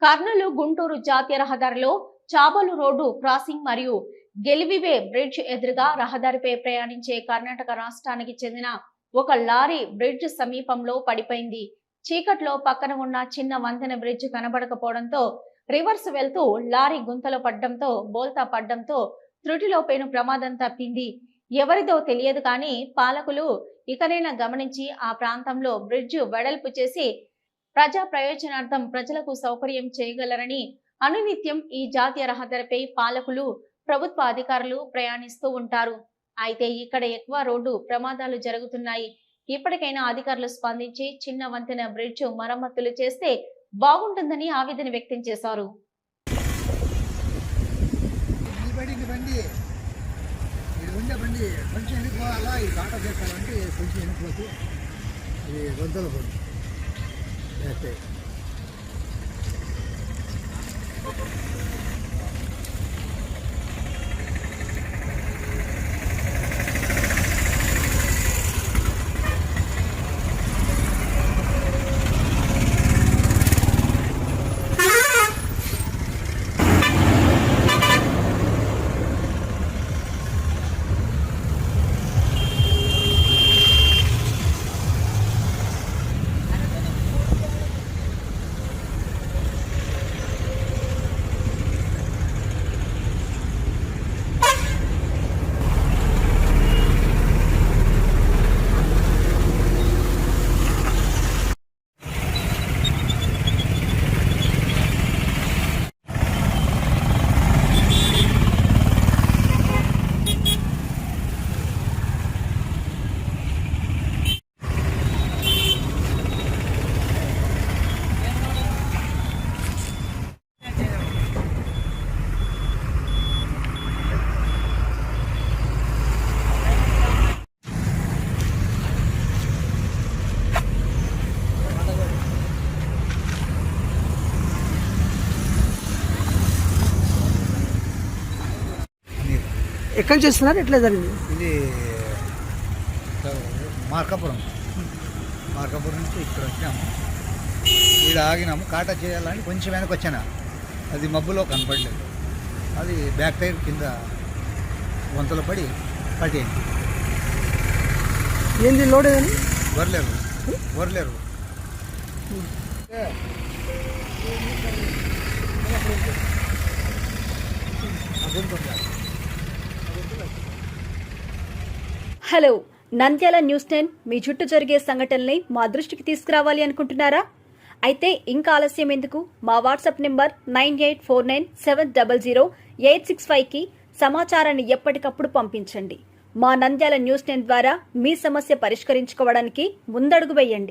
కర్నూలు గుంటూరు జాతీయ రహదారిలో చాబలు road crossing మరియు గెలివివే బ్రిడ్జ్ ఎదురుగా రహదారిపై ప్రయాణించే కర్ణాటక రాష్ట్రానికి చెందిన ఒక లారీ బ్రిడ్జ్ సమీపంలో పడిపోయింది. చీకట్లో పక్కన ఉన్న చిన్న వంతెన బ్రిడ్జ్ కనబడకపోవడంతో రివర్స్ వెళ్తూ లారీ గుంతలో పడ్డంతో బోల్తా పడ్డంతో త్రుటిలో పెను ప్రమాదం తప్పింది. ఎవరిదో తెలియదు కానీ పాలకులు ఇకనైనా గమనించి ఆ ప్రాంతంలో బ్రిడ్జ్ వెడల్పు చేసి ప్రజా ప్రయోజనార్థం ప్రజలకు సౌకర్యం చేయగలరని అనునిత్యం ఈ జాతీయ రహదారిపై పాలకులు ప్రభుత్వ అధికారులు ప్రయాణిస్తూ ఉంటారు. అయితే ఇక్కడ ఎక్కువ రోడ్డు ప్రమాదాలు జరుగుతున్నాయి. ఇప్పటికైనా అధికారులు స్పందించి చిన్న వంతెన బ్రిడ్జ్ మరమ్మతులు చేస్తే బాగుంటుందని ఆవేదన వ్యక్తం చేశారు. ఎక్కడ చేస్తున్నారు? ఎట్లా జరిగింది? ఇది మార్కాపురం నుంచి ఇక్కడ వచ్చాము. ఇక్కడ ఆగినాము. కాటా చేయాలని కొంచెం వెనక్కి వచ్చాను. అది మబ్బులో కనపడలేదు. అది బ్యాక్ టైర్ కింద వంతలు పడి పట్టేయండి. ఏంది లోడ్ ఏదని? వర్లేరు హలో, నంద్యాల న్యూస్ 10 మీ చుట్టూ జరిగే సంఘటనల్ని మా దృష్టికి తీసుకురావాలి అనుకుంటున్నారా? అయితే ఇంకా ఆలస్యం ఎందుకు? మా వాట్సాప్ నెంబర్ 9849700865కి సమాచారాన్ని ఎప్పటికప్పుడు పంపించండి. మా నంద్యాల న్యూస్ 10 ద్వారా మీ సమస్య పరిష్కరించుకోవడానికి ముందడుగు వేయండి.